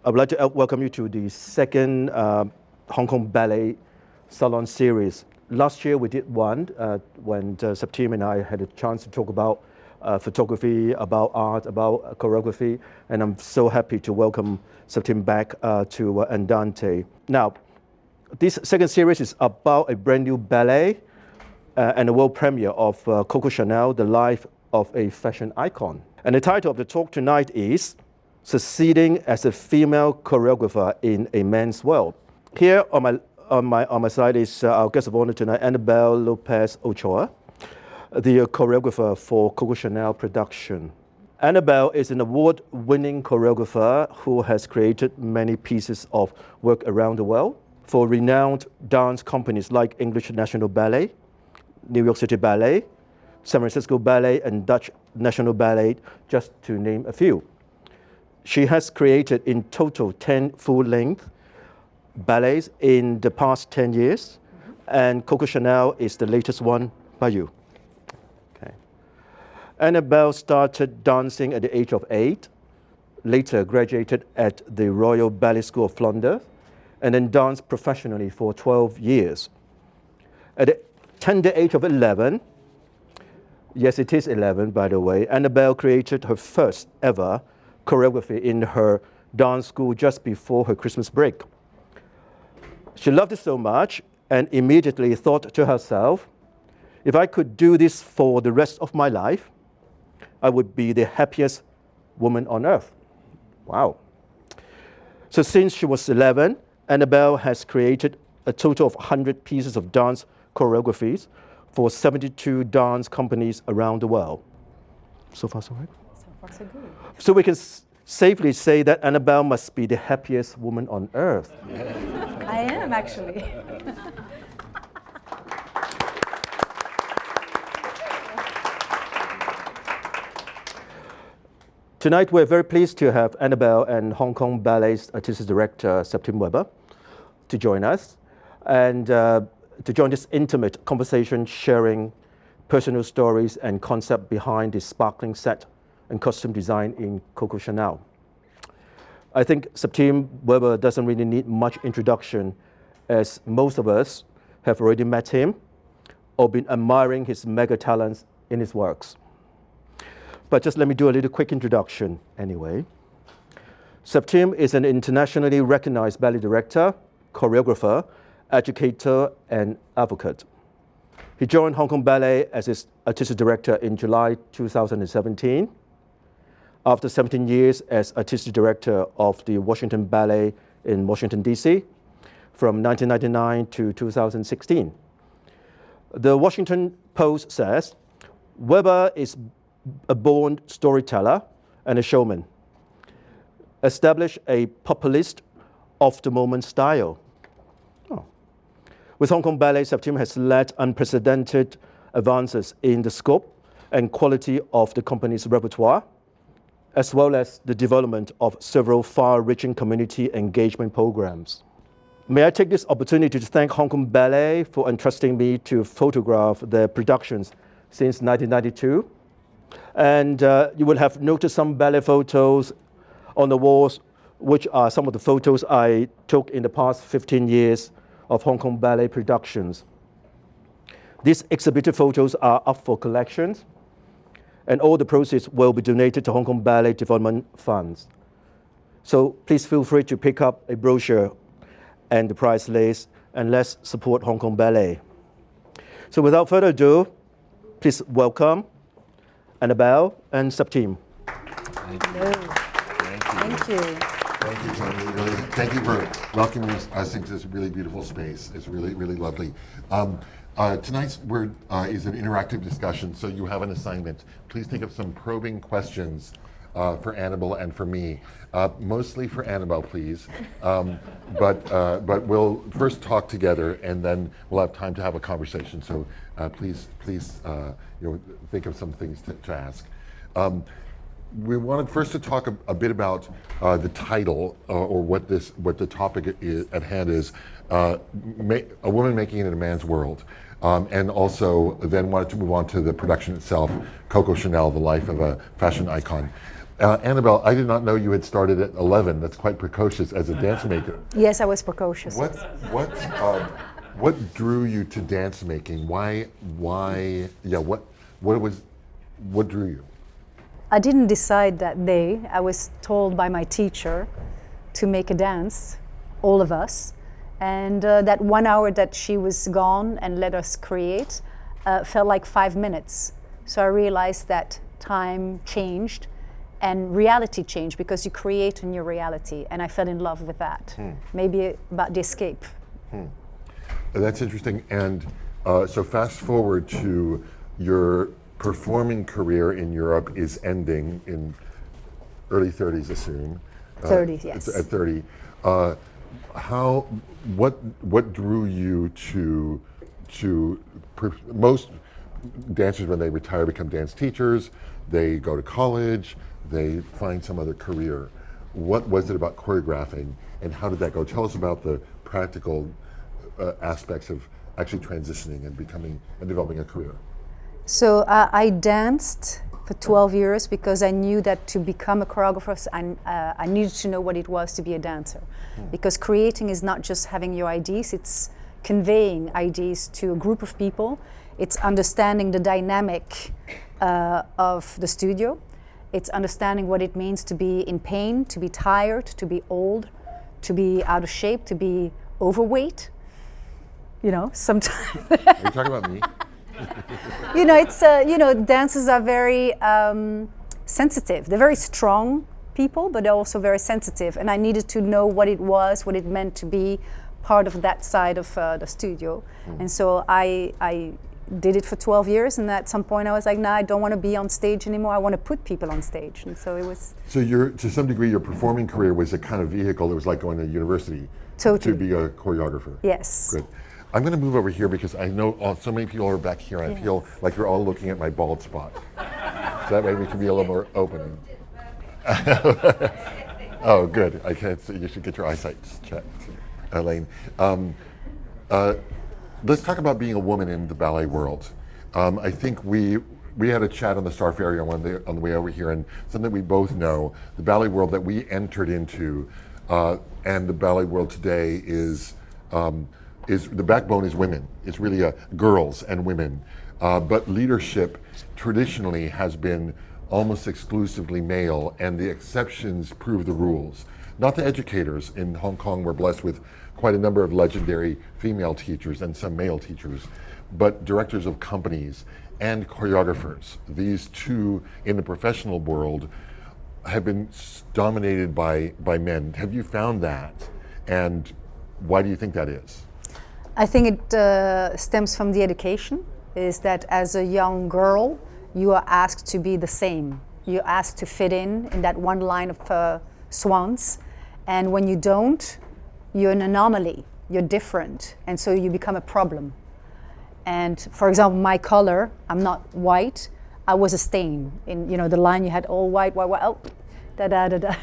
I would like to welcome you to the second Hong Kong Ballet Salon series. Last year we did one when Septime and I had a chance to talk about photography, about art, about choreography, and I'm so happy to welcome Septime back to Andante. Now, this second series is about a brand new ballet and a world premiere of Coco Chanel, the life of a fashion icon. And the title of the talk tonight is Succeeding as a Female Choreographer in a Man's World. Here on my side is our guest of honor tonight, Annabelle Lopez Ochoa, the choreographer for Coco Chanel production. Annabelle is an award-winning choreographer who has created many pieces of work around the world for renowned dance companies like English National Ballet, New York City Ballet, San Francisco Ballet, and Dutch National Ballet, just to name a few. She has created in total 10 full-length ballets in the past 10 years, and Coco Chanel is the latest one by you. Okay. Annabelle started dancing at the age of 8, later graduated at the Royal Ballet School of London, and then danced professionally for 12 years. At the tender age of 11, yes, it is 11, by the way, Annabelle created her first ever choreography in her dance school just before her Christmas break. She loved it so much and immediately thought to herself, if I could do this for the rest of my life, I would be the happiest woman on earth. Wow. So since she was 11, Annabelle has created a total of 100 pieces of dance choreographies for 72 dance companies around the world. So far, so right? So far, so good. So we can safely say that Annabelle must be the happiest woman on earth. I am, actually. Tonight, we're very pleased to have Annabelle and Hong Kong Ballet's Artistic Director Septime Webre to join us and to join this intimate conversation, sharing personal stories and concept behind the sparkling set and costume design in Coco Chanel. I think Septime Webre doesn't really need much introduction, as most of us have already met him or been admiring his mega talents in his works. But just let me do a little quick introduction anyway. Septime is an internationally recognized ballet director, choreographer, educator, and advocate. He joined Hong Kong Ballet as its artistic director in July 2017. After 17 years as artistic director of the Washington Ballet in Washington, D.C., from 1999 to 2016. The Washington Post says, Webre is a born storyteller and a showman. Established a populist of-the-moment style. Oh. With Hong Kong Ballet, Septime has led unprecedented advances in the scope and quality of the company's repertoire, as well as the development of several far-reaching community engagement programs. May I take this opportunity to thank Hong Kong Ballet for entrusting me to photograph their productions since 1992. And you will have noticed some ballet photos on the walls, which are some of the photos I took in the past 15 years of Hong Kong Ballet productions. These exhibited photos are up for collections, and all the proceeds will be donated to Hong Kong Ballet Development Funds. So please feel free to pick up a brochure and the price list, and let's support Hong Kong Ballet. So without further ado, please welcome Annabelle and Septime. Thank you. Thank you. Thank you, Tony. Really, thank you for welcoming us into this really beautiful space. It's really, really lovely. Tonight's word is an interactive discussion, so you have an assignment. Please think of some probing questions for Annabelle and for me. Mostly for Annabelle, please. But we'll first talk together, and then we'll have time to have a conversation. So please, think of some things to ask. We wanted first to talk a bit about the title, or what the topic at hand is, a woman making it in a man's world. And also then wanted to move on to the production itself, Coco Chanel, the life of a fashion icon. Annabelle, I did not know you had started at 11. That's quite precocious as a dance maker. Yes, I was precocious. What drew you to dance making? Why? Yeah, what drew you? I didn't decide that day. I was told by my teacher to make a dance, all of us. And that 1 hour that she was gone and let us create felt like 5 minutes. So I realized that time changed and reality changed because you create in your reality. And I fell in love with that. Maybe about the escape. That's interesting. And so fast forward to your performing career in Europe is ending in early 30s, assume. 30, yes. At 30. What drew you to most dancers when they retire become dance teachers, they go to college, they find some other career. What was it about choreographing and how did that go? Tell us about the practical aspects of actually transitioning and becoming and developing a career. So I danced for 12 years because I knew that to become a choreographer, I needed to know what it was to be a dancer. Because creating is not just having your ideas, it's conveying ideas to a group of people. It's understanding the dynamic of the studio. It's understanding what it means to be in pain, to be tired, to be old, to be out of shape, to be overweight. You know, sometimes. Are you talking about me? You know, it's dancers are very sensitive. They're very strong people, but they're also very sensitive. And I needed to know what it was, what it meant to be part of that side of the studio. And so I did it for 12 years, and at some point I was like, nah, I don't want to be on stage anymore. I want to put people on stage. And so it was. So to some degree, your performing career was a kind of vehicle that was like going to university Totally. to be a choreographer. Yes. Good. I'm going to move over here because I know so many people are back here. I feel like you're all looking at my bald spot. So that way we can be a little more opening. Oh, good. I can't see. You should get your eyesight checked, Elaine. Let's talk about being a woman in the ballet world. I think we had a chat on the Star Ferry on the way over here, and something we both know, the ballet world that we entered into, and the ballet world today is the backbone is women. It's really girls and women. But leadership traditionally has been almost exclusively male, and the exceptions prove the rules. Not the educators. In Hong Kong, we're blessed with quite a number of legendary female teachers and some male teachers, but directors of companies and choreographers. These two in the professional world have been dominated by men. Have you found that? And why do you think that is? I think it stems from the education, is that as a young girl, you are asked to be the same. You're asked to fit in that one line of swans, and when you don't, you're an anomaly, you're different, and so you become a problem. And for example, my color, I'm not white, I was a stain. In the line you had all white, oh, da-da-da-da.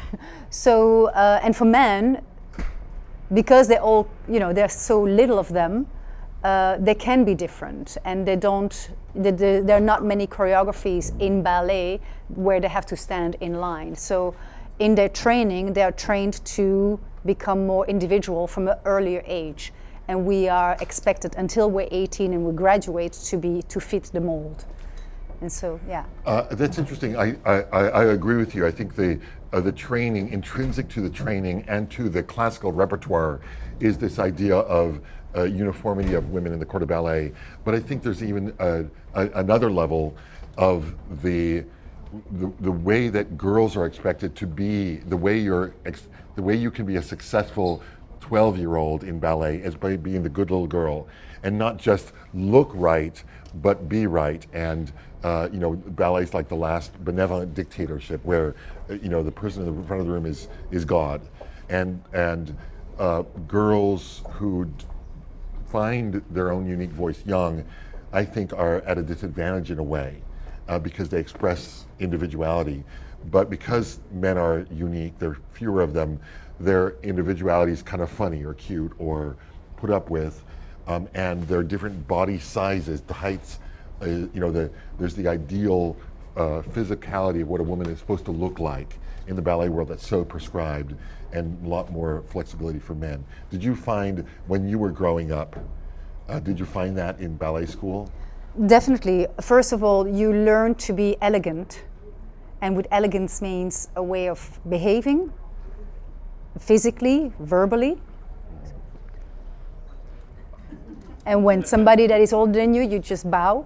So, and for men, because they're all, there's so little of them, they can be different, and there are not many choreographies in ballet where they have to stand in line. So in their training, they are trained to become more individual from an earlier age. And we are expected until we're 18 and we graduate to fit the mold. And so, yeah. That's interesting. I agree with you. I think the training, intrinsic to the training and to the classical repertoire, is this idea of uniformity of women in the corps de ballet. But I think there's even another level of the way that girls are expected to be, the way you can be a successful 12-year-old in ballet is by being the good little girl, and not just look right, but be right. And ballet's like the last benevolent dictatorship where the person in the front of the room is God, and girls who find their own unique voice young, I think, are at a disadvantage in a way because they express individuality. But because men are unique, there are fewer of them, their individuality is kind of funny or cute or put up with, and there are different body sizes, the heights. There's the ideal physicality of what a woman is supposed to look like in the ballet world that's so prescribed, and a lot more flexibility for men. Did you find when you were growing up, did you find that in ballet school? Definitely. First of all, you learn to be elegant, and with elegance means a way of behaving, physically, verbally. And when somebody that is older than you, you just bow.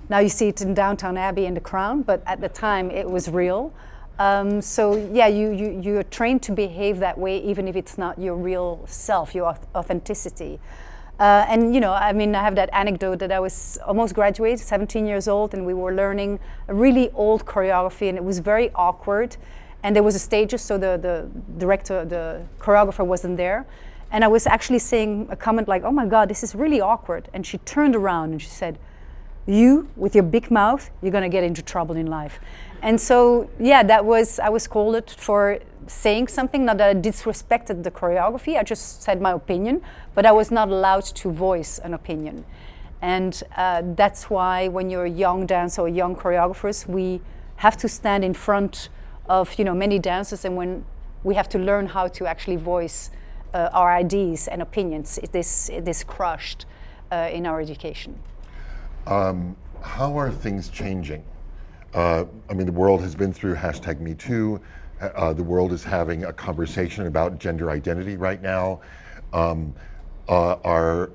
Now you see it in Downton Abbey and The Crown, but at the time it was real. So yeah, you're trained to behave that way, even if it's not your real self, your authenticity. And you know, I mean, I have that anecdote that I was almost graduated, 17 years old, and we were learning a really old choreography, and it was very awkward. And there was a stages, so the director, the choreographer wasn't there. And I was actually saying a comment like, "Oh my God, this is really awkward." And she turned around and she said, "You, with your big mouth, you're gonna get into trouble in life." And so, yeah, I was scolded for saying something, not that I disrespected the choreography, I just said my opinion, but I was not allowed to voice an opinion. And that's why when you're a young dancer or young choreographers, we have to stand in front of, you know, many dancers, and when we have to learn how to actually voice our ideas and opinions. It is crushed in our education. How are things changing? I mean, the world has been through #MeToo. The world is having a conversation about gender identity right now. Are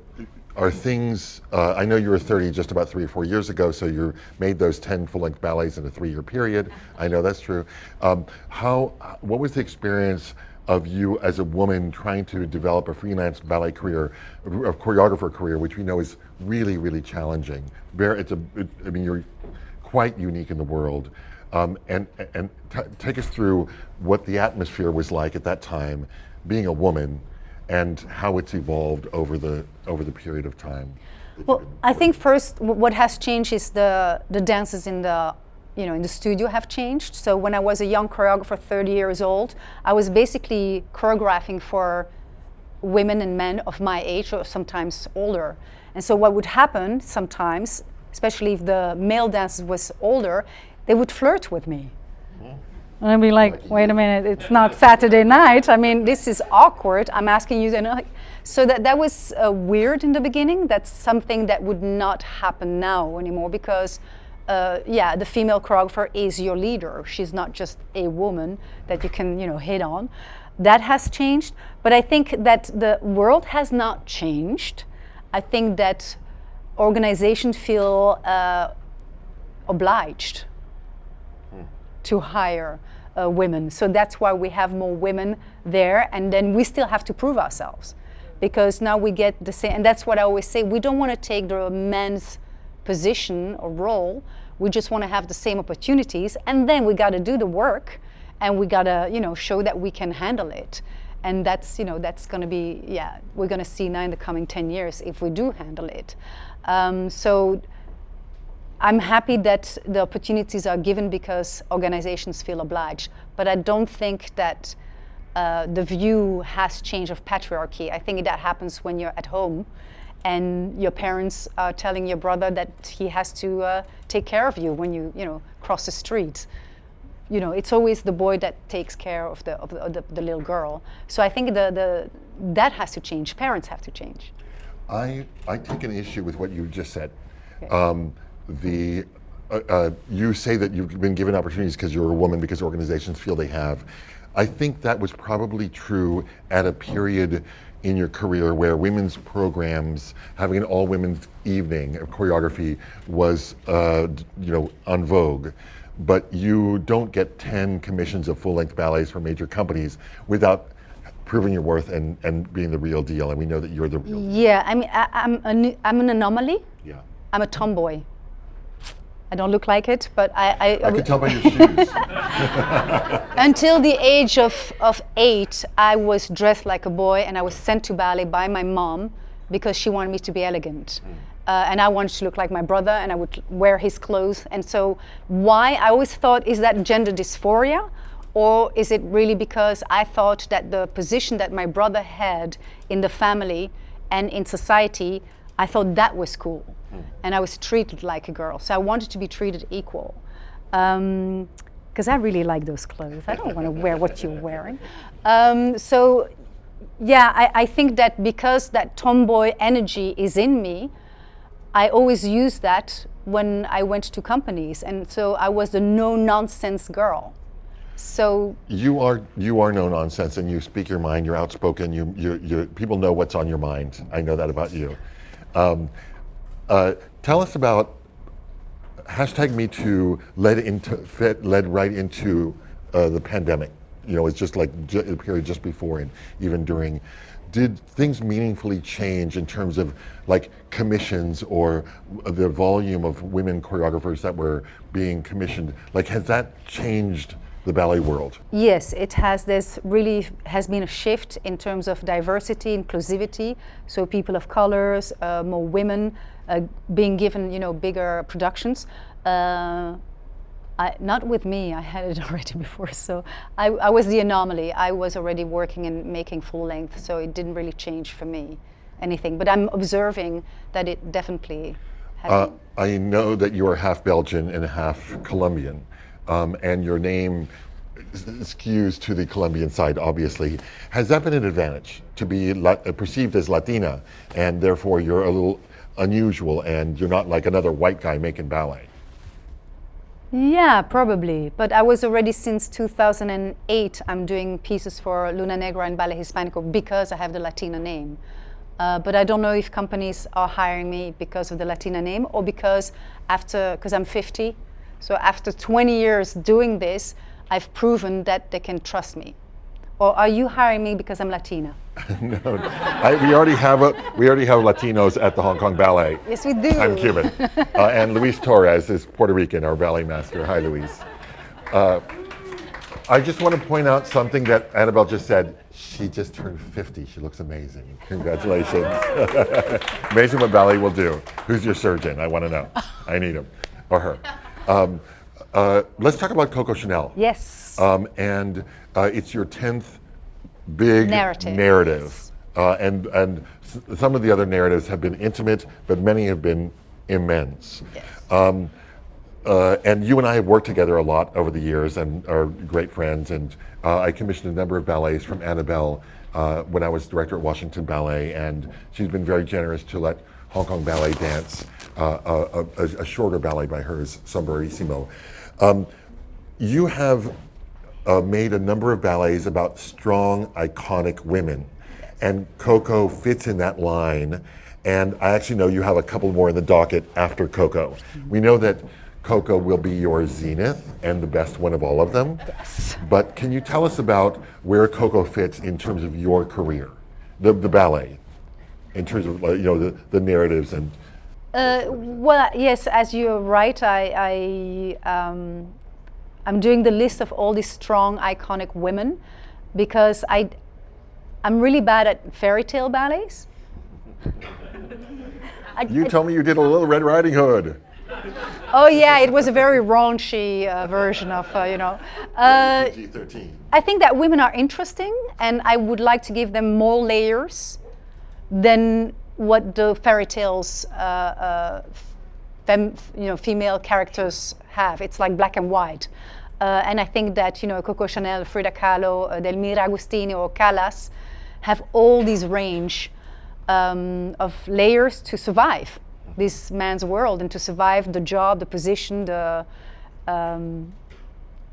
things, I know you were 30 just about 3 or 4 years ago, so you made those 10 full-length ballets in a 3-year period. I know that's true. What was the experience of you as a woman trying to develop a freelance ballet career, a choreographer career, which we know is really, really challenging? I mean, you're quite unique in the world. And take us through what the atmosphere was like at that time, being a woman, and how it's evolved over the period of time. Well, I think first what has changed is the dances in the studio have changed. So when I was a young choreographer, 30 years old, I was basically choreographing for women and men of my age, or sometimes older. And so what would happen sometimes, especially if the male dancer was older, they would flirt with me. And I'd be like, wait a minute, it's not Saturday night. I mean, this is awkward. I'm asking you to know. So that was weird in the beginning. That's something that would not happen now anymore, because the female choreographer is your leader. She's not just a woman that you can, hit on. That has changed, but I think that the world has not changed. I think that organizations feel obliged to hire women. So that's why we have more women there, and then we still have to prove ourselves, because now we get the same, and that's what I always say, we don't want to take the men's position or role, we just want to have the same opportunities, and then we got to do the work, and we got to, show that we can handle it. And that's, that's going to be, we're going to see now in the coming 10 years if we do handle it. So I'm happy that the opportunities are given because organizations feel obliged, but I don't think that the view has changed of patriarchy. I think that happens when you're at home and your parents are telling your brother that he has to take care of you when you cross the street. It's always the boy that takes care of the little girl. So I think that has to change. Parents have to change. I take an issue with what you just said. Okay. You say that you've been given opportunities because you're a woman, because organizations feel they have. I think that was probably true at a period in your career where women's programs, having an all-women's evening of choreography was, en vogue. But you don't get 10 commissions of full-length ballets from major companies without proving your worth and being the real deal. And we know that you're the real deal. Yeah, I mean, I'm an anomaly. Yeah. I'm a tomboy. I don't look like it, but I could tell by your shoes. Until the age of 8, I was dressed like a boy, and I was sent to ballet by my mom because she wanted me to be elegant. And I wanted to look like my brother, and I would wear his clothes. And so why? I always thought, is that gender dysphoria? Or is it really because I thought that the position that my brother had in the family and in society, I thought that was cool. And I was treated like a girl. So I wanted to be treated equal. Because I really like those clothes. I don't want to wear what you're wearing. So yeah, I think that because that tomboy energy is in me, I always use that when I went to companies. And so I was the no-nonsense girl. So you are no nonsense, and you speak your mind. You're outspoken. You people know what's on your mind. I know that about you. Tell us about #MeToo led right into the pandemic. You know, it's just like a period just before and even during. Did things meaningfully change in terms of like commissions or the volume of women choreographers that were being commissioned? Like, has that changed the ballet world? Yes, it has. There's really has been a shift in terms of diversity, inclusivity. So people of colors, more women being given, bigger productions. Not with me, I had it already before. So I was the anomaly. I was already working and making full length, so it didn't really change for me anything. But I'm observing that it definitely has. I know that you are half Belgian and half Colombian. And your name skews to the Colombian side, obviously. Has that been an advantage to be perceived as Latina, and therefore you're a little unusual and you're not like another white guy making ballet? Yeah, probably. But I was already since 2008, I'm doing pieces for Luna Negra and Ballet Hispanico because I have the Latina name. But I don't know if companies are hiring me because of the Latina name or because I'm 50. So after 20 years doing this, I've proven that they can trust me. Or are you hiring me because I'm Latina? No, we already have Latinos at the Hong Kong Ballet. Yes, we do. I'm Cuban. And Luis Torres is Puerto Rican, our ballet master. Hi, Luis. I just want to point out something that Annabelle just said. She just turned 50. She looks amazing. Congratulations. Amazing what ballet will do. Who's your surgeon? I want to know. I need him or her. Let's talk about Coco Chanel. Yes. And it's your 10th big narrative. And some of the other narratives have been intimate, but many have been immense. Yes. And you and I have worked together a lot over the years and are great friends. And I commissioned a number of ballets from Annabelle when I was director at Washington Ballet. And she's been very generous to let Hong Kong Ballet dance a shorter ballet by hers, Sombrerissimo. You have made a number of ballets about strong, iconic women. And Coco fits in that line. And I actually know you have a couple more in the docket after Coco. We know that Coco will be your zenith and the best one of all of them. Yes. But can you tell us about where Coco fits in terms of your career, the ballet, in terms of the narratives and. Well, yes, as you're right, I'm doing the list of all these strong, iconic women because I'm really bad at fairy tale ballets. You told me you did a little Red Riding Hood. Oh yeah, it was a very raunchy version of, PG-13. I think that women are interesting, and I would like to give them more layers than what the fairy tales, female characters have. It's like black and white. And I think that, Coco Chanel, Frida Kahlo, Delmira Agostini, or Callas have all these range of layers to survive this man's world and to survive the job, the position, the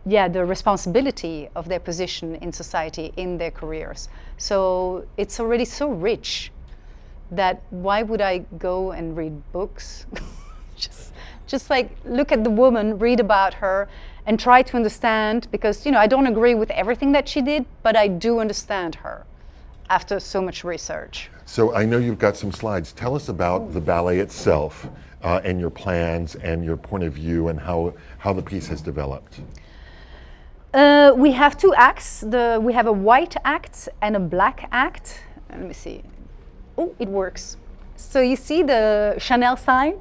responsibility of their position in society, in their careers. So it's already so rich that why would I go and read books? just like look at the woman, read about her, and try to understand, because I don't agree with everything that she did, but I do understand her after so much research. So I know you've got some slides. Tell us about the ballet itself and your plans and your point of view and how the piece has developed. We have two acts. We have a white act and a black act. Let me see. Oh, it works. So you see the Chanel sign,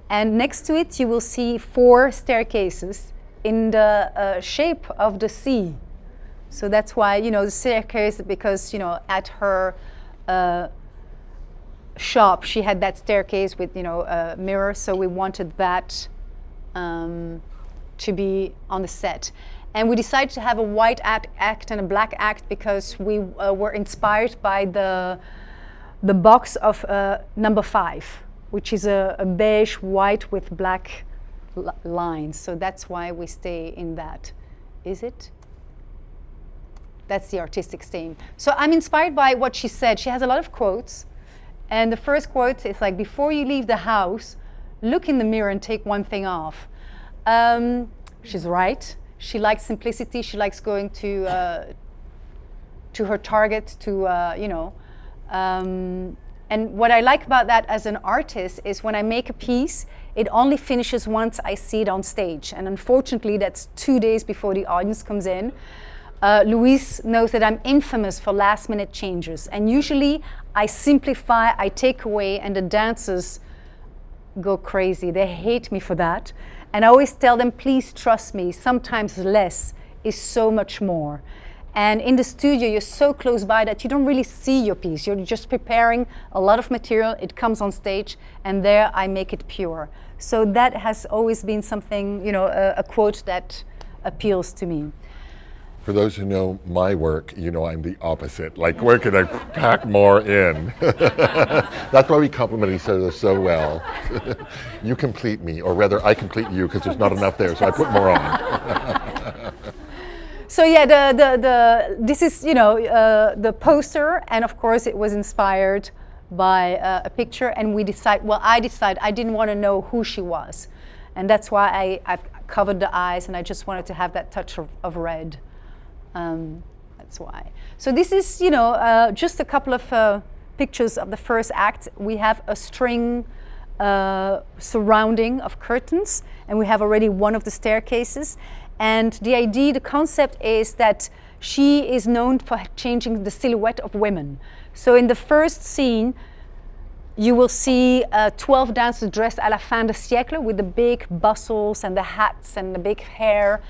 and next to it you will see 4 staircases in the shape of the sea. So that's why, the staircase, because, at her shop, she had that staircase with, you know, a mirror, so we wanted that to be on the set. And we decided to have a white act and a black act because we were inspired by the box of number 5, which is a beige white with black lines. So that's why we stay in that. Is it? That's the artistic theme. So I'm inspired by what she said. She has a lot of quotes. And the first quote is like, before you leave the house, look in the mirror and take one thing off. She's right. She likes simplicity. She likes going to her target, you know. And what I like about that as an artist is when I make a piece, it only finishes once I see it on stage. And unfortunately, that's 2 days before the audience comes in. Louise knows that I'm infamous for last-minute changes. And usually, I simplify, I take away, and the dancers go crazy. They hate me for that. And I always tell them, please trust me, sometimes less is so much more. And in the studio, you're so close by that you don't really see your piece. You're just preparing a lot of material, it comes on stage, and there I make it pure. So that has always been something, you know, a quote that appeals to me. For those who know my work, you know I'm the opposite. Like, where can I pack more in? That's why we compliment each other so well. You complete me, or rather I complete you because there's not enough there, so I put more on. So yeah, this is, you know, the poster, and of course it was inspired by a picture, and I decided I didn't want to know who she was. And that's why I covered the eyes, and I just wanted to have that touch of red. That's why. So this is, you know, just a couple of pictures of the first act. We have a string surrounding of curtains, and we have already one of the staircases. And the idea, the concept is that she is known for changing the silhouette of women. So in the first scene, you will see 12 dancers dressed à la fin de siècle with the big bustles and the hats and the big hair.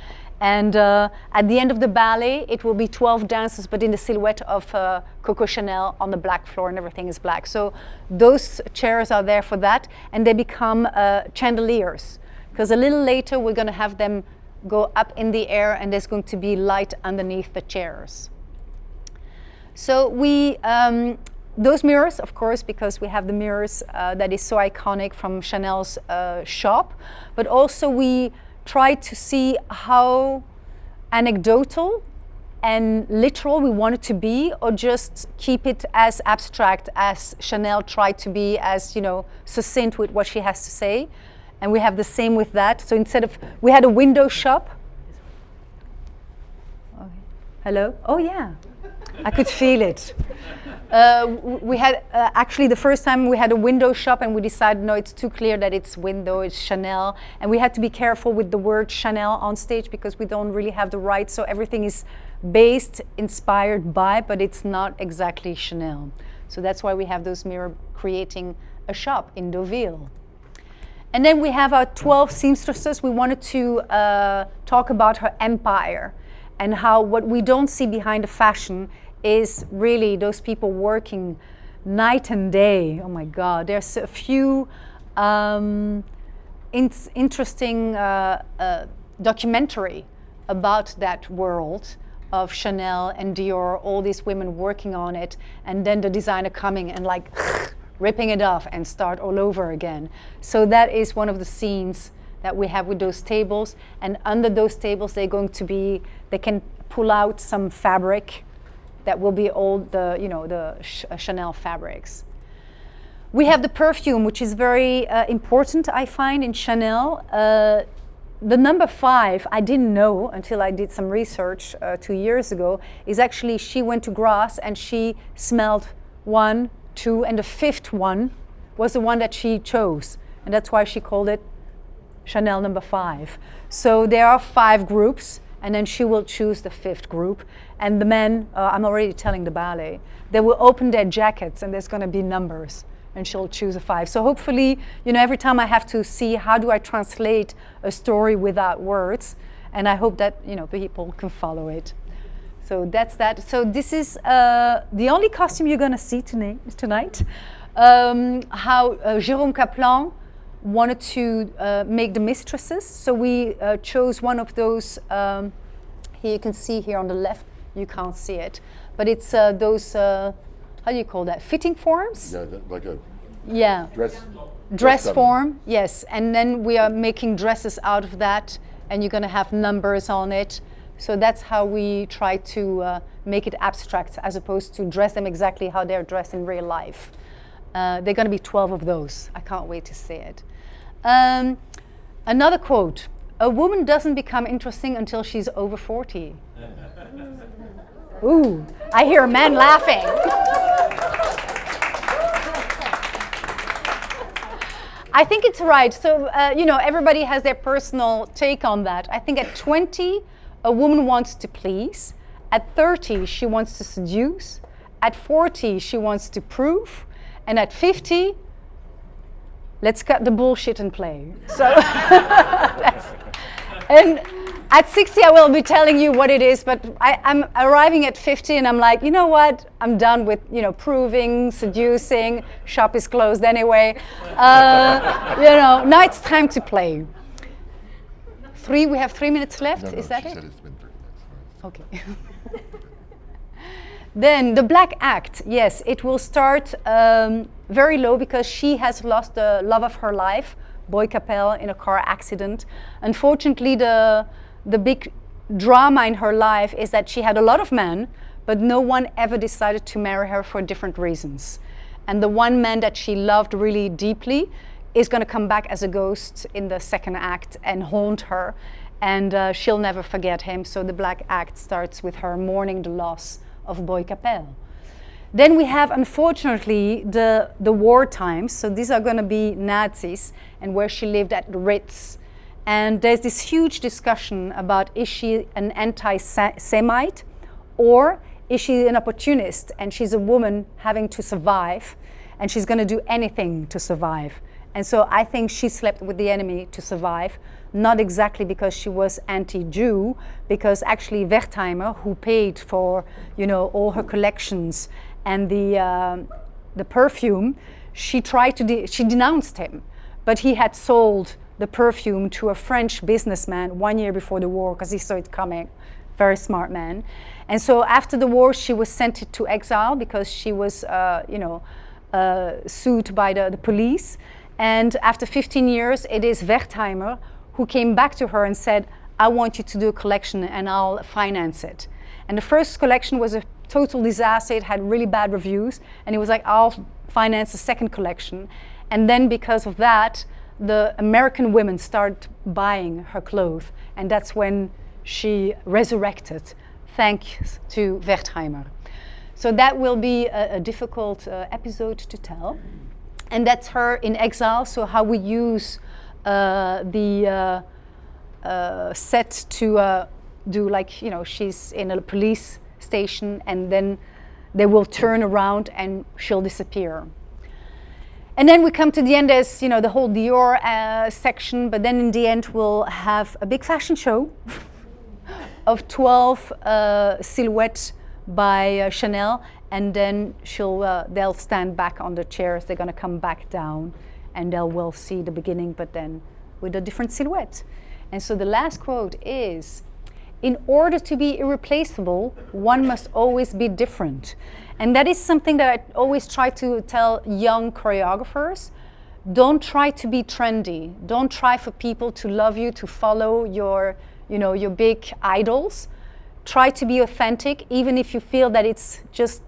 And at the end of the ballet, it will be 12 dancers, but in the silhouette of Coco Chanel on the black floor, and everything is black. So those chairs are there for that, and they become chandeliers. Because a little later, we're going to have them go up in the air, and there's going to be light underneath the chairs. So those mirrors, of course, because we have the mirrors that is so iconic from Chanel's shop, but also we try to see how anecdotal and literal we want it to be, or just keep it as abstract as Chanel tried to be, as, you know, succinct with what she has to say. And we have the same with that. So instead of, we had a window shop. Okay. Hello? Oh yeah, I could feel it. We had, actually the first time we had a window shop, and we decided, no, it's too clear that it's window, it's Chanel. And we had to be careful with the word Chanel on stage because we don't really have the rights. So everything is based, inspired by, but it's not exactly Chanel. So that's why we have those mirrors creating a shop in Deauville. And then we have our 12 seamstresses. We wanted to talk about her empire and how what we don't see behind the fashion is really those people working night and day. Oh my God, there's a few interesting documentary about that world of Chanel and Dior, all these women working on it, and then the designer coming and like ripping it off and start all over again. So that is one of the scenes that we have with those tables, and under those tables they're going to be, they can pull out some fabric that will be all the, you know, the Chanel fabrics. We have the perfume, which is very important, I find, in Chanel. The number 5, I didn't know until I did some research 2 years ago, is actually she went to Grasse and she smelled 1, 2, and the 5th one was the one that she chose. And that's why she called it Chanel number 5. So there are 5 groups, and then she will choose the 5th group. And the men, I'm already telling the ballet, they will open their jackets and there's going to be numbers, and she'll choose a 5. So hopefully, you know, every time I have to see how do I translate a story without words, and I hope that, you know, people can follow it. So that's that. So this is the only costume you're going to see tonight. how Jérôme Kaplan wanted to make the mistresses. So we chose one of those, here you can see here on the left, you can't see it, but it's those, how do you call that, fitting forms? Yeah, like a dress form, yes. And then we are making dresses out of that, and you're going to have numbers on it. So that's how we try to make it abstract, as opposed to dress them exactly how they're dressed in real life. There are going to be 12 of those. I can't wait to see it. Another quote: a woman doesn't become interesting until she's over 40. Ooh, I hear men laughing. I think it's right. So, everybody has their personal take on that. I think at 20, a woman wants to please. At 30, she wants to seduce. At 40, she wants to prove. And at 50, let's cut the bullshit and play. So, and at 60, I will be telling you what it is, but I'm arriving at 50 and I'm like, you know what? I'm done with, proving, seducing, shop is closed anyway. Now it's time to play. We have 3 minutes left, No, is that she it? said it's been 3 minutes. Okay. Then the black act, yes, it will start very low because she has lost the love of her life, Boy Capel, in a car accident. Unfortunately, the big drama in her life is that she had a lot of men, but no one ever decided to marry her for different reasons. And the one man that she loved really deeply is going to come back as a ghost in the second act and haunt her, and she'll never forget him. So the black act starts with her mourning the loss of Boy Capel. Then we have, unfortunately, the war times. So these are going to be Nazis, and where she lived at the Ritz. And there's this huge discussion about, is she an anti-Semite, or is she an opportunist and she's a woman having to survive and she's going to do anything to survive. And so I think she slept with the enemy to survive, not exactly because she was anti-Jew, because actually Wertheimer, who paid for all her collections and the perfume, she denounced him, but he had sold the perfume to a French businessman 1 year before the war because he saw it coming. Very smart man. And so after the war, she was sent to exile because she was, sued by the police. And after 15 years, it is Wertheimer who came back to her and said, I want you to do a collection and I'll finance it. And the first collection was a total disaster. It had really bad reviews. And he was like, I'll finance the second collection. And then because of that, the American women started buying her clothes. And that's when she resurrected, thanks to Wertheimer. So that will be a difficult episode to tell. And that's her in exile, so how we use the set to do, like, she's in a police station and then they will turn around and she'll disappear. And then we come to the end, there's the whole Dior section, but then in the end we'll have a big fashion show of 12 silhouettes by Chanel, and then they'll stand back on the chairs, they're gonna come back down, and we'll see the beginning, but then with a different silhouette. And so the last quote is, in order to be irreplaceable, one must always be different. And that is something that I always try to tell young choreographers. Don't try to be trendy. Don't try for people to love you, to follow your big idols. Try to be authentic, even if you feel that it's just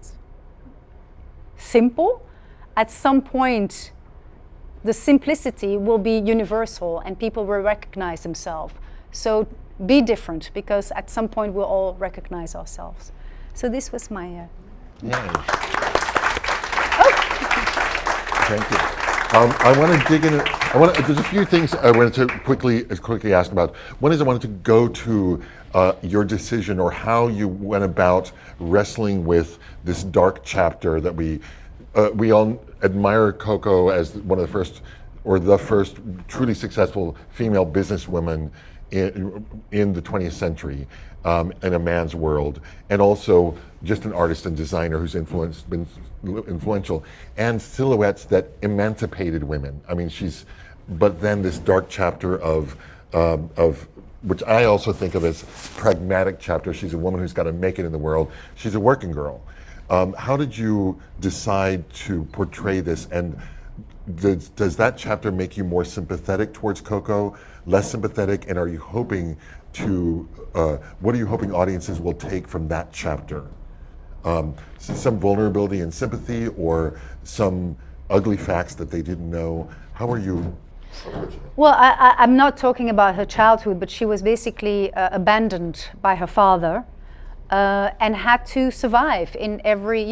simple. At some point, the simplicity will be universal and people will recognize themselves. So be different, because at some point we'll all recognize ourselves. So this was my... Yay. Thank you. I want to dig in. There's a few things I wanted to quickly ask about. One is I wanted to go to your decision, or how you went about wrestling with this dark chapter that we all admire Coco as one of the first, or the first truly successful female businesswoman in the 20th century, in a man's world, and also just an artist and designer who's been influential, and silhouettes that emancipated women. I mean, but then this dark chapter of which I also think of as pragmatic chapter. She's a woman who's got to make it in the world. She's a working girl. How did you decide to portray this, and does that chapter make you more sympathetic towards Coco, less sympathetic, and are you hoping to, what are you hoping audiences will take from that chapter? Some vulnerability and sympathy, or some ugly facts that they didn't know? How are you? Well, I'm not talking about her childhood, but she was basically abandoned by her father and had to survive in every,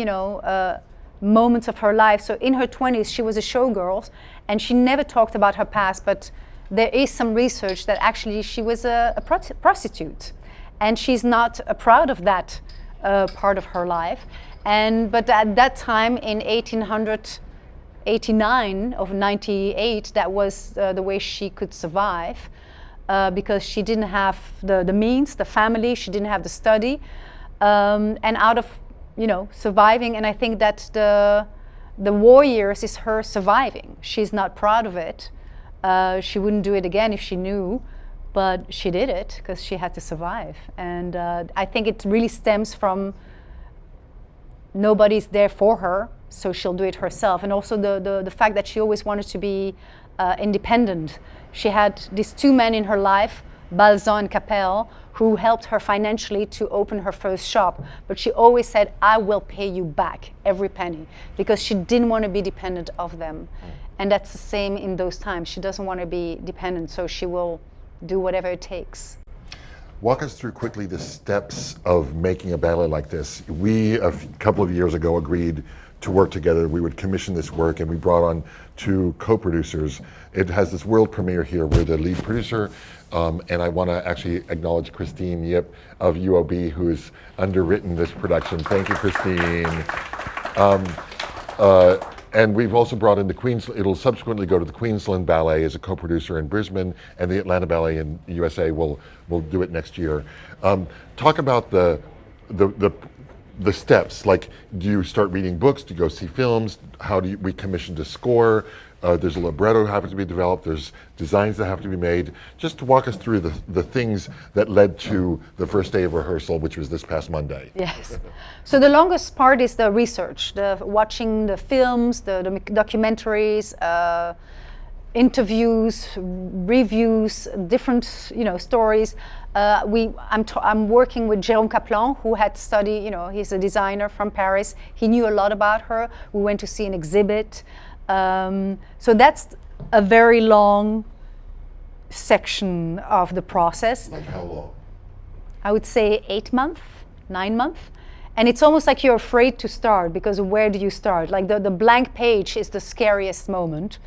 moments of her life. So in her 20s, she was a showgirl, and she never talked about her past, but there is some research that actually she was a prostitute, and she's not proud of that part of her life. But at that time, in 1889 or 98, that was the way she could survive, because she didn't have the means, the family, she didn't have the study, and out of surviving. And I think that the war years is her surviving. She's not proud of it. She wouldn't do it again if she knew, but she did it because she had to survive. And I think it really stems from nobody's there for her, so she'll do it herself. And also the fact that she always wanted to be independent. She had these two men in her life, Balzan and Capel, who helped her financially to open her first shop. But she always said, I will pay you back every penny, because she didn't want to be dependent of them. And that's the same in those times. She doesn't want to be dependent, so she will do whatever it takes. Walk us through quickly the steps of making a ballet like this. We, a couple of years ago, agreed to work together. We would commission this work, and we brought on two co-producers. It has this world premiere here. We're the lead producer, and I want to actually acknowledge Christine Yip of UOB, who has underwritten this production. Thank you, Christine. And we've also brought in the it'll subsequently go to the Queensland Ballet as a co-producer in Brisbane, and the Atlanta Ballet in the USA will do it next year. Talk about the steps. Like, do you start reading books? Do you go see films? How do we commission to score? There's a libretto that has to be developed. There's designs that have to be made. Just to walk us through the things that led to the first day of rehearsal, which was this past Monday. Yes. So the longest part is the research, watching the films, the documentaries, interviews, reviews, different stories. I'm working with Jérôme Kaplan, who had studied. He's a designer from Paris. He knew a lot about her. We went to see an exhibit. So that's a very long section of the process. Like how long? I would say 8 months, 9 months. And it's almost like you're afraid to start, because where do you start? Like the blank page is the scariest moment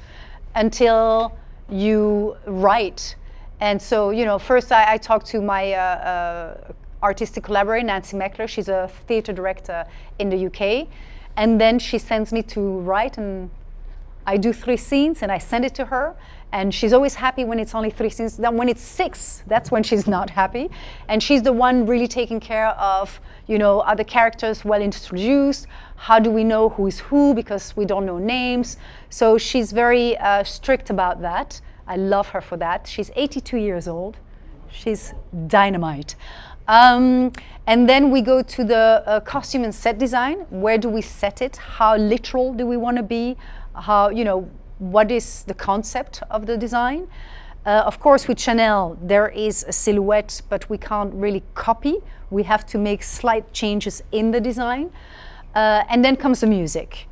until you write. And so, first I talked to my artistic collaborator, Nancy Meckler. She's a theater director in the UK. And then she sends me to write, and I do 3 scenes and I send it to her, and she's always happy when it's only 3 scenes. Then when it's 6, that's when she's not happy. And she's the one really taking care of, are the characters well introduced? How do we know who is who, because we don't know names? So she's very strict about that. I love her for that. She's 82 years old. She's dynamite. And then we go to the costume and set design. Where do we set it? How literal do we want to be? How, what is the concept of the design? Of course, with Chanel, there is a silhouette, but we can't really copy. We have to make slight changes in the design. And then comes the music.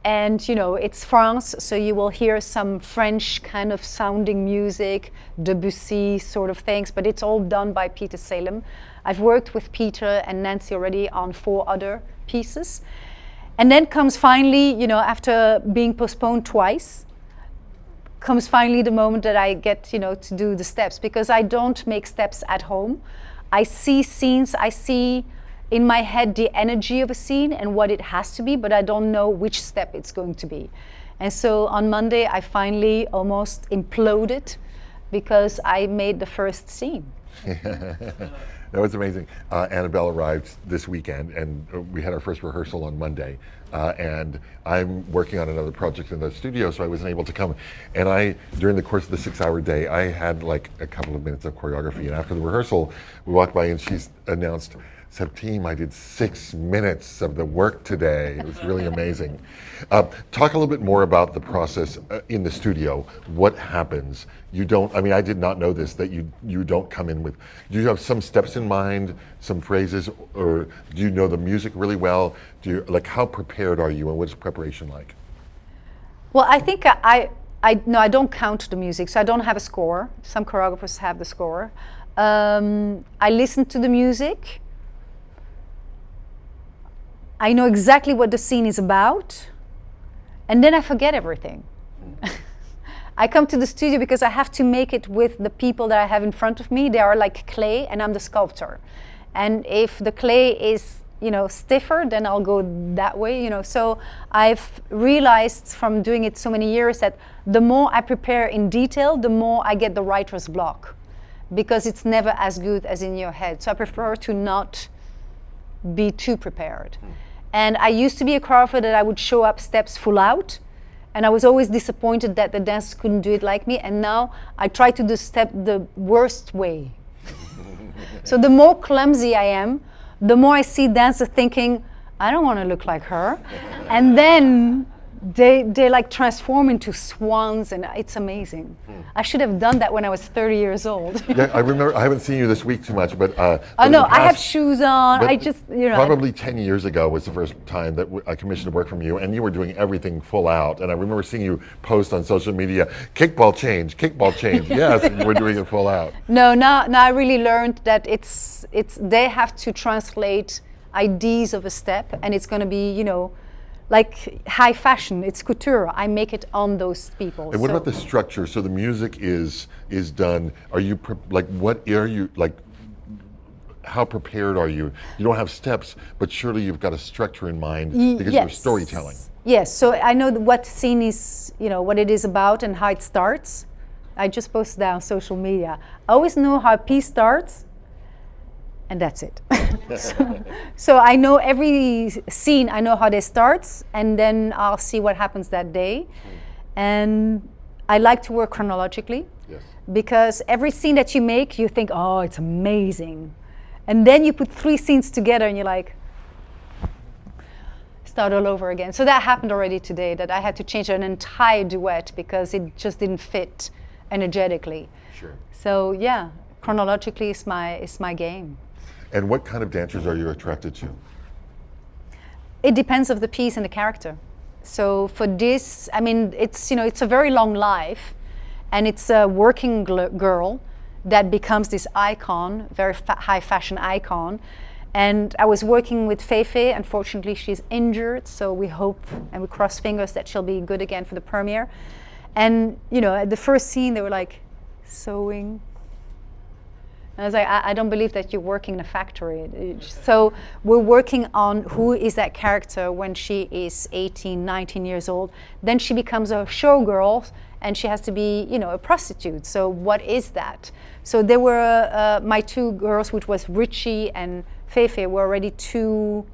And, it's France, so you will hear some French kind of sounding music, Debussy sort of things, but it's all done by Peter Salem. I've worked with Peter and Nancy already on 4 other pieces. And then comes finally, after being postponed twice, comes finally the moment that I get, to do the steps, because I don't make steps at home. I see scenes, I see in my head the energy of a scene and what it has to be, but I don't know which step it's going to be. And so on Monday, I finally almost imploded because I made the first scene. That was amazing. Annabelle arrived this weekend, and we had our first rehearsal on Monday. And I'm working on another project in the studio, so I wasn't able to come. And during the course of the 6-hour day, I had like a couple of minutes of choreography. And after the rehearsal, we walked by, and she's announced, "Septime, I did 6 minutes of the work today." It was really amazing. Talk a little bit more about the process in the studio. What happens? I did not know this, that you don't come in with, do you have some steps in mind, some phrases, or do you know the music really well? How prepared are you, and what's preparation like? Well, I think I don't count the music, so I don't have a score. Some choreographers have the score. I listen to the music. I know exactly what the scene is about, and then I forget everything. I come to the studio because I have to make it with the people that I have in front of me. They are like clay, and I'm the sculptor. And if the clay is, stiffer, then I'll go that way, So I've realized from doing it so many years that the more I prepare in detail, the more I get the writer's block, because it's never as good as in your head. So I prefer to not be too prepared. And I used to be a choreographer that I would show up steps full out, and I was always disappointed that the dancers couldn't do it like me. And now I try to do step the worst way. So the more clumsy I am, the more I see dancers thinking, I don't want to look like her. And then they like transform into swans, and it's amazing. I should have done that when I was 30 years old. Yeah, I remember, I haven't seen you this week too much, but no, I have shoes on. I just, Probably 10 years ago was the first time that I commissioned work from you, and you were doing everything full out. And I remember seeing you post on social media, kickball change. Yes, you were doing it full out. No, now I really learned that they have to translate ideas of a step, and it's going to be, like high fashion, it's couture. I make it on those people. And what about the structure? So the music is done. Are you how prepared are you? You don't have steps, but surely you've got a structure in mind because you're storytelling. Yes. So I know what scene is, what it is about and how it starts. I just posted that on social media. I always know how a piece starts, and that's it. So I know every scene, I know how they start, and then I'll see what happens that day. And I like to work chronologically, because every scene that you make, you think, oh, it's amazing. And then you put 3 scenes together and you're like, start all over again. So that happened already today, that I had to change an entire duet because it just didn't fit energetically. Sure. So yeah, chronologically is my game. And what kind of dancers are you attracted to? It depends of the piece and the character. So for this, it's a very long life, and it's a working girl that becomes this icon, very high fashion icon. And I was working with Feifei. Unfortunately, she's injured, so we hope and we cross fingers that she'll be good again for the premiere. And at the first scene, they were like, sewing. And I was like, I don't believe that you're working in a factory. So we're working on who is that character when she is 18, 19 years old. Then she becomes a showgirl, and she has to be, a prostitute. So what is that? So there were my 2 girls, which was Richie and Feifei, were already too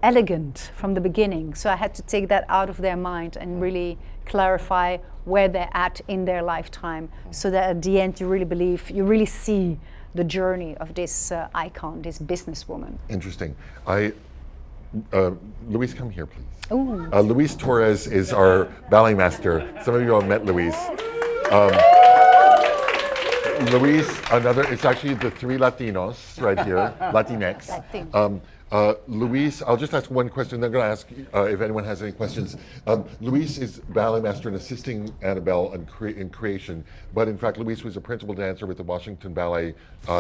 elegant from the beginning. So I had to take that out of their mind and really clarify where they're at in their lifetime, so that at the end you really see the journey of this icon, this businesswoman. Interesting. Luis, come here, please. Ooh. Luis Torres is our ballet master. Some of you have met Luis. Luis, it's actually the 3 Latinos right here, Latinx. Luis, I'll just ask one question, then I'm going to ask if anyone has any questions. Luis is ballet master and assisting Annabelle in creation, but in fact, Luis was a principal dancer with the Washington Ballet,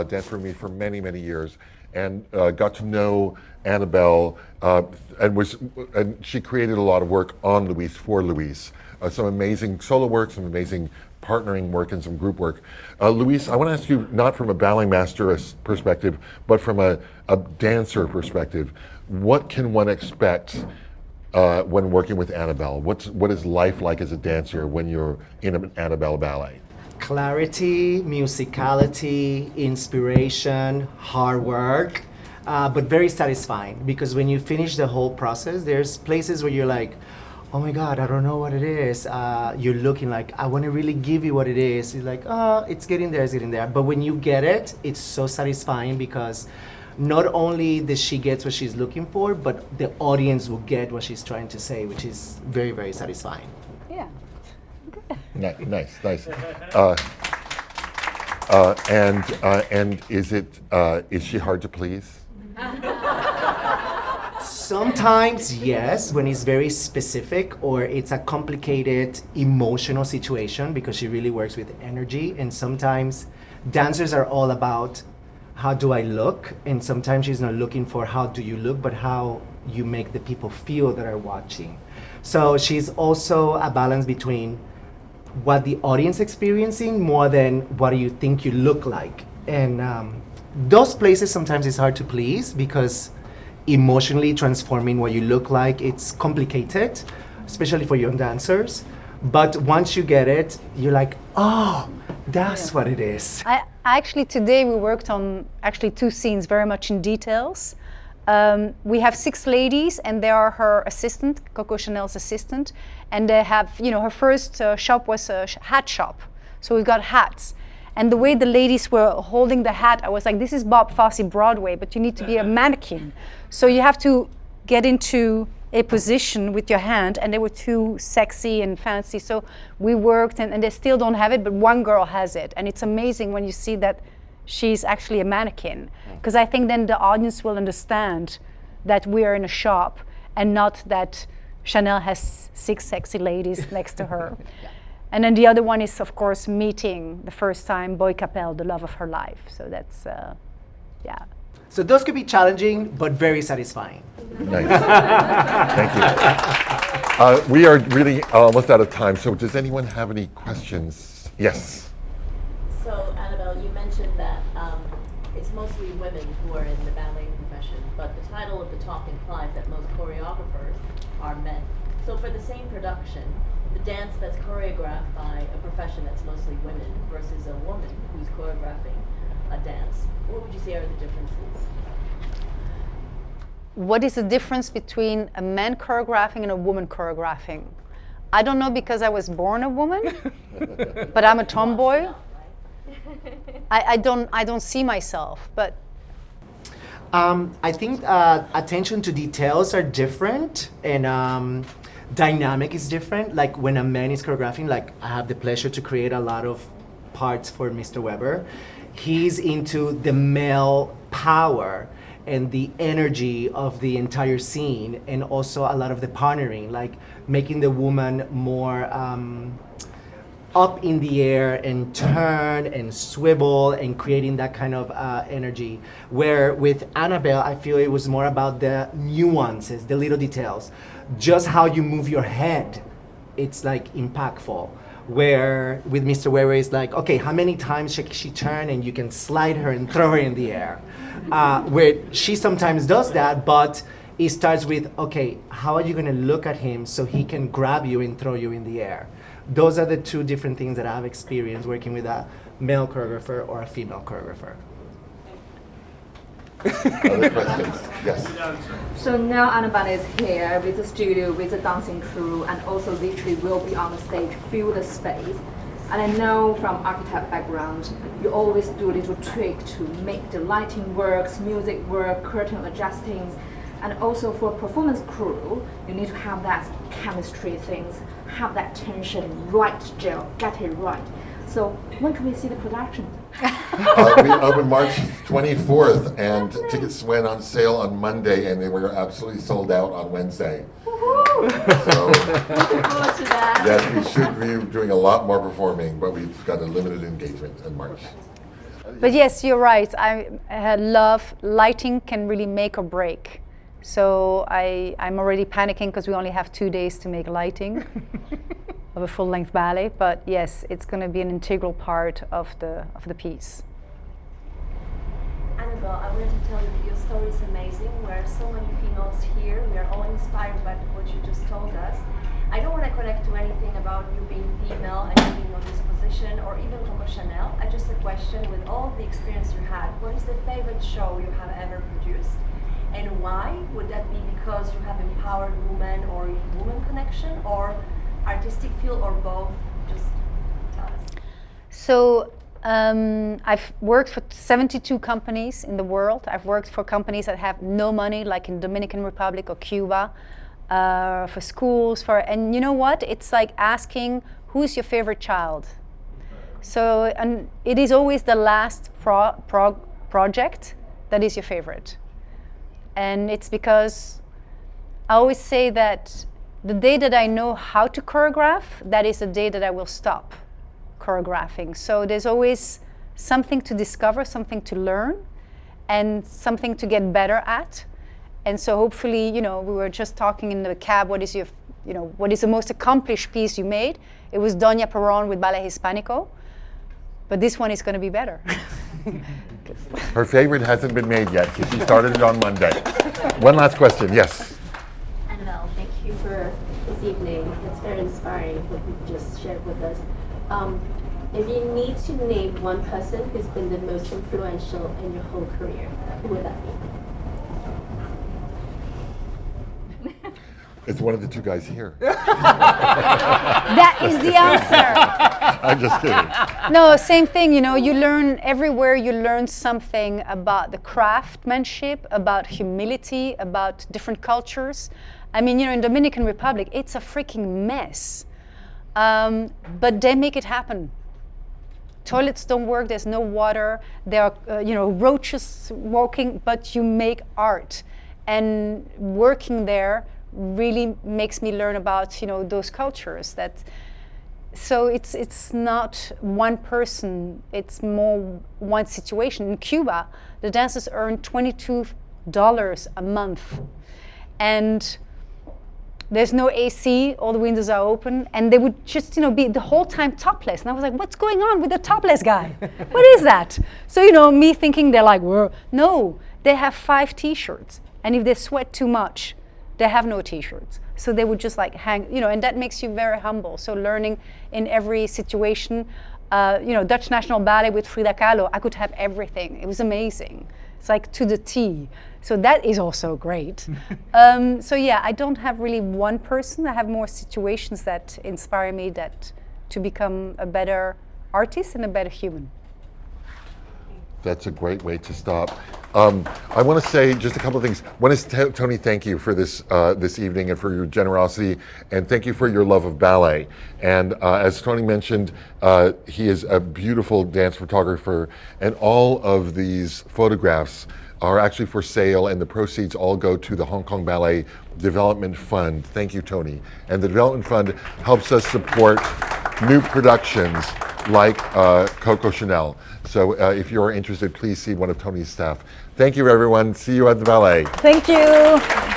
danced for me for many, many years, and got to know Annabelle, and she created a lot of work on Luis for Luis. Some amazing solo work, some amazing partnering work, and some group work. Luis, I want to ask you, not from a ballet master perspective, but from a dancer perspective, what can one expect when working with Annabelle? What is life like as a dancer when you're in an Annabelle ballet? clarity, musicality, inspiration, hard work, but very satisfying, because when you finish the whole process, there's places where you're like, oh my God, I don't know what it is. You're looking like, I want to really give you what it is. You're like, oh, it's getting there, it's getting there. But when you get it, it's so satisfying, because not only does she get what she's looking for, but the audience will get what she's trying to say, which is very, very satisfying. Yeah. Nice. And is she hard to please? Sometimes, yes, when it's very specific or it's a complicated emotional situation, because she really works with energy. And sometimes dancers are all about how do I look? And sometimes she's not looking for how do you look, but how you make the people feel that are watching. So she's also a balance between what the audience experiencing more than what do you think you look like. And those places sometimes it's hard to please, because emotionally transforming what you look like, it's complicated, especially for young dancers. But once you get it, you're like, oh, that's what it is. Actually, today we worked on actually 2 scenes very much in details. We have 6 ladies, and they are her assistant, Coco Chanel's assistant, and they have, her first shop was a hat shop, so we got hats. And the way the ladies were holding the hat, I was like, this is Bob Fosse Broadway, but you need to be a mannequin. So you have to get into a position with your hand, and they were too sexy and fancy. So we worked, and they still don't have it, but one girl has it. And it's amazing when you see that she's actually a mannequin. Because I think then the audience will understand that we are in a shop and not that Chanel has 6 sexy ladies next to her. And then the other one is, of course, meeting the first time Boy Capel, the love of her life. So that's, yeah. So those could be challenging, but very satisfying. Nice. Thank you. We are really almost out of time, so does anyone have any questions? Yes. So, Annabelle, you mentioned that it's mostly women who are in the ballet profession, but the title of the talk implies that most choreographers are men. So for the same production, the dance that's choreographed by a profession that's mostly women versus a woman who's choreographing a dance, what would you say are the differences? What is the difference between a man choreographing and a woman choreographing? I don't know, because I was born a woman, but I'm a tomboy. I don't see myself, but. I think attention to details are different, and dynamic is different. Like when a man is choreographing, like I have the pleasure to create a lot of parts for Mr. Weber. He's into the male power and the energy of the entire scene, and also a lot of the partnering, like making the woman more up in the air and turn and swivel and creating that kind of energy. Where with Annabelle, I feel it was more about the nuances, the little details. Just how you move your head, it's like impactful. Where with Mr. Weber, it's like, okay, how many times should she turn, and you can slide her and throw her in the air. Where she sometimes does that, but it starts with, okay, how are you gonna look at him so he can grab you and throw you in the air? Those are the 2 different things that I've experienced working with a male choreographer or a female choreographer. Other questions? Yes. So now Annabelle is here with the studio, with the dancing crew, and also literally will be on the stage, fill the space. And I know from architect background, you always do a little trick to make the lighting works, music work, curtain adjustings. And also for performance crew, you need to have that chemistry things, have that tension, right gel, get it right. So when can we see the production? We open March 24th, and tickets went on sale on Monday, and they were absolutely sold out on Wednesday. So, Looking forward to that. yes, we should be doing a lot more performing, but we've got a limited engagement in March. But yes, you're right. I love lighting can really make or break. So I'm already panicking because we only have 2 days to make lighting of a full-length ballet. But yes, it's going to be an integral part of the piece. Annabelle, I wanted to tell you that your story is amazing. We're so many females here. We are all inspired by what you just told us. I don't want to connect to anything about you being female and you being on this position, or even Coco Chanel. I just a question, with all the experience you had, what is the favorite show you have ever produced? And why? Would that be because you have empowered women or woman connection, or artistic feel, or both? Just tell us. So I've worked for 72 companies in the world. I've worked for companies that have no money, like in Dominican Republic or Cuba, for schools, and you know what? It's like asking, who's your favorite child? So, and it is always the last project that is your favorite. And it's because I always say that the day that I know how to choreograph, that is the day that I will stop choreographing. So there's always something to discover, something to learn, and something to get better at. And so hopefully, you know, we were just talking in the cab, what is the most accomplished piece you made? It was Doña Perón with Ballet Hispanico. But this one is going to be better. Her favorite hasn't been made yet, because she started it on Monday. One last question, yes. Annabelle, thank you for this evening. It's very inspiring what you just shared with us. If you need to name one person who's been the most influential in your whole career, who would that be? It's one of the two guys here. That is the answer. I'm just kidding. No, same thing, you know, you learn everywhere, you learn something about the craftsmanship, about humility, about different cultures. I mean, you know, in Dominican Republic, it's a freaking mess. But they make it happen. Toilets don't work, there's no water, there are, roaches walking, but you make art. And working there really makes me learn about, those cultures. So it's not one person, it's more one situation. In Cuba, the dancers earn $22 a month. And there's no AC, all the windows are open, and they would just, be the whole time topless. And I was like, what's going on with the topless guy? What is that? So, me thinking they're like, whoa. No, they have 5 t-shirts. And if they sweat too much, they have no t-shirts. So they would just like hang, and that makes you very humble. So learning in every situation, Dutch National Ballet with Frida Kahlo, I could have everything. It was amazing. It's like to the T. So that is also great. So yeah, I don't have really one person. I have more situations that inspire me to become a better artist and a better human. That's a great way to stop. I want to say just a couple of things. One is, Tony, thank you for this this evening and for your generosity, and thank you for your love of ballet. And as Tony mentioned, he is a beautiful dance photographer, and all of these photographs are actually for sale, and the proceeds all go to the Hong Kong Ballet Development Fund. Thank you, Tony. And the Development Fund helps us support new productions like Coco Chanel. So if you're interested, please see one of Tony's staff. Thank you, everyone. See you at the ballet. Thank you.